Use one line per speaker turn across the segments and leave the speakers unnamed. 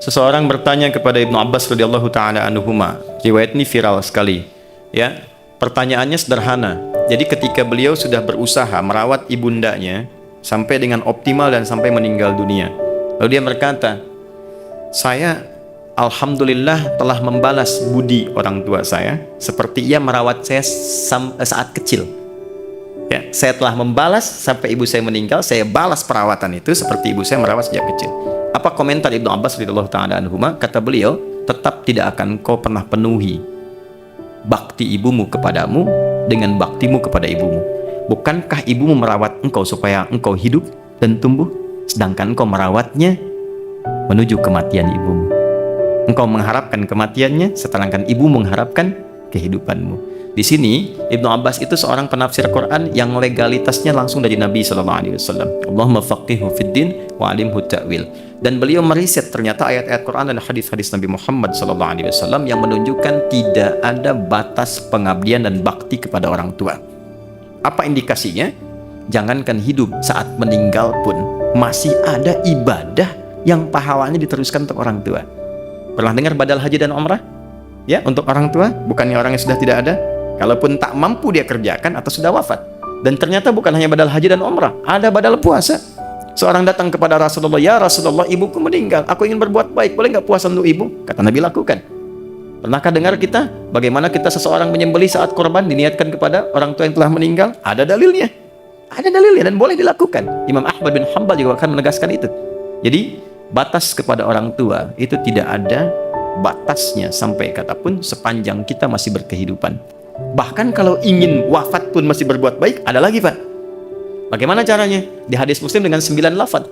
Seseorang bertanya kepada Ibnu Abbas radhiyallahu taala anhuma. Riwayat ini viral sekali. Ya, pertanyaannya sederhana. Jadi ketika beliau sudah berusaha merawat ibundanya sampai dengan optimal dan sampai meninggal dunia, lalu dia berkata, saya alhamdulillah telah membalas budi orang tua saya seperti ia merawat saya saat kecil. Ya, saya telah membalas sampai ibu saya meninggal, saya balas perawatan itu seperti ibu saya merawat sejak kecil. Apa komentar Ibnu Abbas radhiyallahu taala anhuma? Kata beliau, tetap tidak akan kau pernah penuhi bakti ibumu kepadamu dengan baktimu kepada ibumu. Bukankah ibumu merawat engkau supaya engkau hidup dan tumbuh, sedangkan engkau merawatnya menuju kematian ibumu. Engkau mengharapkan kematiannya, sedangkan ibu mengharapkan kehidupanmu. Di sini Ibnu Abbas itu seorang penafsir Quran yang legalitasnya langsung dari Nabi Sallallahu Alaihi Wasallam. Allahumma faqihhu fid din wa alimhu ta'wil. Dan beliau meriset ternyata ayat-ayat Quran dan hadis-hadis Nabi Muhammad Sallallahu Alaihi Wasallam yang menunjukkan tidak ada batas pengabdian dan bakti kepada orang tua. Apa indikasinya? Jangankan hidup, saat meninggal pun masih ada ibadah yang pahalanya diteruskan untuk orang tua. Pernah dengar badal haji dan umrah? Ya, untuk orang tua, bukannya orang yang sudah tidak ada? Kalaupun tak mampu dia kerjakan atau sudah wafat. Dan ternyata bukan hanya badal haji dan umrah, ada badal puasa. Seorang datang kepada Rasulullah, ya Rasulullah, ibuku meninggal, aku ingin berbuat baik, boleh nggak puasa untuk ibu? Kata Nabi, lakukan. Pernahkah dengar kita bagaimana kita seseorang menyembelih saat korban diniatkan kepada orang tua yang telah meninggal? Ada dalilnya. Ada dalilnya dan boleh dilakukan. Imam Ahmad bin Hanbal juga akan menegaskan itu. Jadi batas kepada orang tua itu tidak ada batasnya sampai katapun sepanjang kita masih berkehidupan. Bahkan kalau ingin wafat pun masih berbuat baik, ada lagi Pak. Bagaimana caranya? Di hadis Muslim dengan 9 lafaz.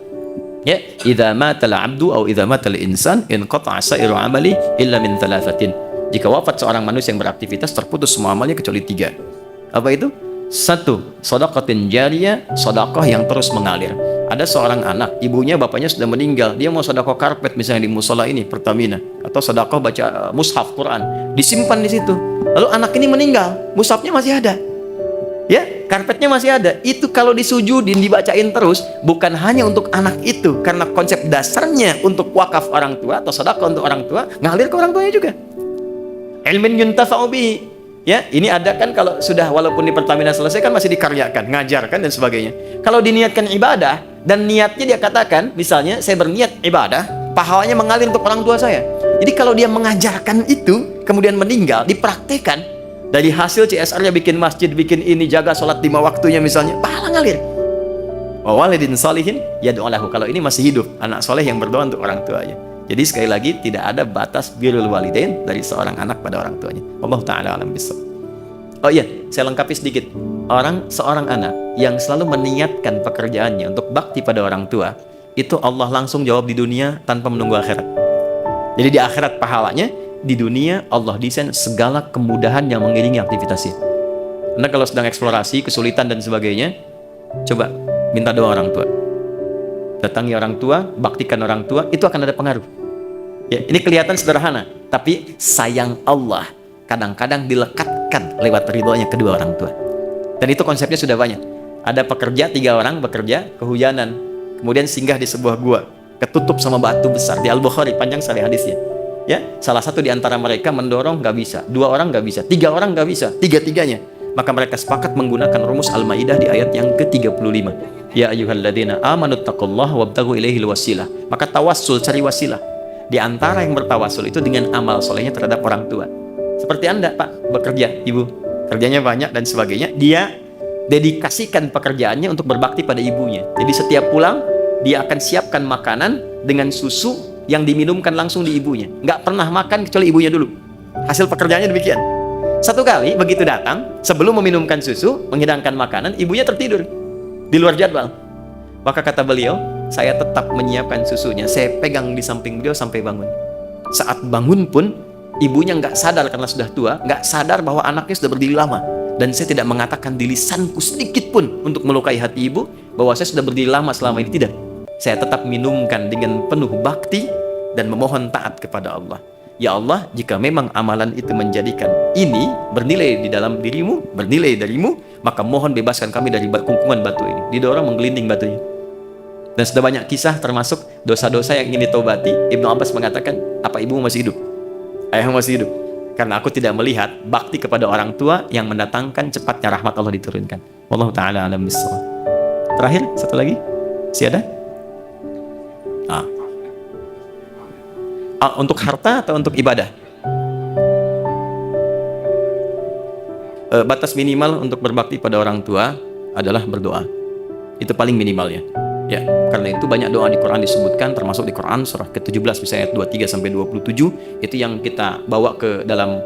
Ya, idza matal 'abdu aw idza matal insan inqata'a sa'iru 'amali illa min thalathatin. Jika wafat seorang manusia yang beraktivitas, terputus semua amalnya kecuali 3. Apa itu? 1. Shadaqatin jariyah, sedekah yang terus mengalir. Ada seorang anak, ibunya bapaknya sudah meninggal, dia mau sedekah karpet misalnya di musola ini Pertamina, atau sedekah baca mushaf Quran, disimpan di situ. Lalu anak ini meninggal, mushafnya masih ada. Ya, karpetnya masih ada. Itu kalau disujudin, dibacain terus, bukan hanya untuk anak itu, karena konsep dasarnya untuk wakaf orang tua atau sedekah untuk orang tua, ngalir ke orang tuanya juga. Ilmin yuntafa'u bihi. Ya, ini ada kan kalau sudah walaupun di Pertamina selesai kan masih dikaryakan, ngajarkan dan sebagainya. Kalau diniatkan ibadah dan niatnya dia katakan, misalnya saya berniat ibadah, pahalanya mengalir untuk orang tua saya. Jadi kalau dia mengajarkan itu, kemudian meninggal, dipraktekkan, dari hasil CSR-nya bikin masjid, bikin ini, jaga sholat 5 waktunya misalnya, pahala ngalir. Wa walidin shalihin yad'u lahu. Kalau ini masih hidup, anak soleh yang berdoa untuk orang tuanya. Jadi sekali lagi tidak ada batas birrul walidain dari seorang anak pada orang tuanya. Allah taala alam bisawab. Oh iya, saya lengkapi sedikit. Seorang anak yang selalu meniatkan pekerjaannya untuk bakti pada orang tua, itu Allah langsung jawab di dunia tanpa menunggu akhirat. Jadi di akhirat pahalanya, di dunia Allah desain segala kemudahan yang mengiringi aktivitasnya. Anda kalau sedang eksplorasi, kesulitan dan sebagainya, coba minta doa orang tua. Datangi orang tua, baktikan orang tua, itu akan ada pengaruh. Ya, ini kelihatan sederhana, tapi sayang Allah kadang-kadang dilekatkan lewat ridhonya kedua orang tua. Dan itu konsepnya sudah banyak. Ada pekerja, 3 orang bekerja, kehujanan, kemudian singgah di sebuah gua, ketutup sama batu besar. Di Al-Bukhari, panjang sekali hadisnya. Ya, salah satu di antara mereka mendorong, nggak bisa. 2 orang nggak bisa, 3 orang nggak bisa, 3-tiganya. Maka mereka sepakat menggunakan rumus Al-Maidah di ayat yang ke-35. Ya ayyuhalladzina amanu taqullaha wabtaghu ilaihil wasilah. Maka tawassul, cari wasilah. Di antara yang bertawassul itu dengan amal solehnya terhadap orang tua. Seperti Anda, Pak, bekerja, Ibu, kerjanya banyak dan sebagainya. Dia dedikasikan pekerjaannya untuk berbakti pada ibunya. Jadi setiap pulang, dia akan siapkan makanan dengan susu yang diminumkan langsung di ibunya. Nggak pernah makan kecuali ibunya dulu. Hasil pekerjaannya demikian. Satu kali begitu datang, sebelum meminumkan susu, menghidangkan makanan, ibunya tertidur di luar jadwal. Maka kata beliau, saya tetap menyiapkan susunya, saya pegang di samping beliau sampai bangun. Saat bangun pun, ibunya nggak sadar karena sudah tua, nggak sadar bahwa anaknya sudah berdiri lama. Dan saya tidak mengatakan di lisanku sedikit pun untuk melukai hati ibu, bahwa saya sudah berdiri lama selama ini, tidak. Saya tetap minumkan dengan penuh bakti dan memohon taat kepada Allah. Ya Allah, jika memang amalan itu menjadikan ini bernilai di dalam dirimu, bernilai darimu, maka mohon bebaskan kami dari kungkungan batu ini. Didorong menggelinding batunya. Dan sudah banyak kisah termasuk dosa-dosa yang ingin ditobati. Ibnu Abbas mengatakan, apa ibumu masih hidup? Ayahmu masih hidup? Karena aku tidak melihat bakti kepada orang tua yang mendatangkan cepatnya rahmat Allah diturunkan. Wallahu ta'ala alam bissawab. Terakhir, satu lagi. Masih ada? Untuk harta atau untuk ibadah? Batas minimal untuk berbakti pada orang tua adalah berdoa. Itu paling minimalnya. Ya, karena itu banyak doa di Quran disebutkan, termasuk di Quran surah ke-17 misalnya ayat 23 sampai 27, itu yang kita bawa ke dalam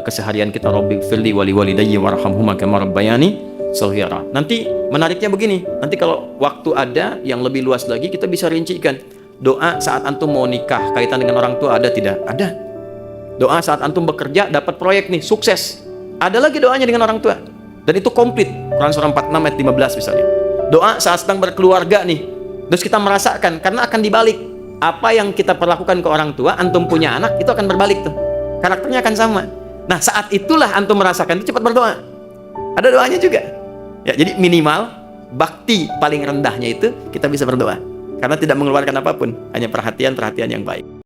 keseharian kita. Rabbi firli wali walidayya warhamhuma kama rabbayani shaghira. Nanti menariknya begini, nanti kalau waktu ada yang lebih luas lagi, kita bisa rincikan doa saat antum mau nikah kaitan dengan orang tua ada tidak? Ada. Doa saat antum bekerja dapat proyek nih, sukses. Ada lagi doanya dengan orang tua. Dan itu komplit. Quran surah 46 ayat 15 misalnya. Doa saat sedang berkeluarga nih, terus kita merasakan, karena akan dibalik. Apa yang kita perlakukan ke orang tua, antum punya anak, itu akan berbalik tuh. Karakternya akan sama. Nah, saat itulah antum merasakan itu, cepat berdoa. Ada doanya juga. Ya, jadi minimal bakti paling rendahnya itu kita bisa berdoa. Karena tidak mengeluarkan apapun, hanya perhatian-perhatian yang baik.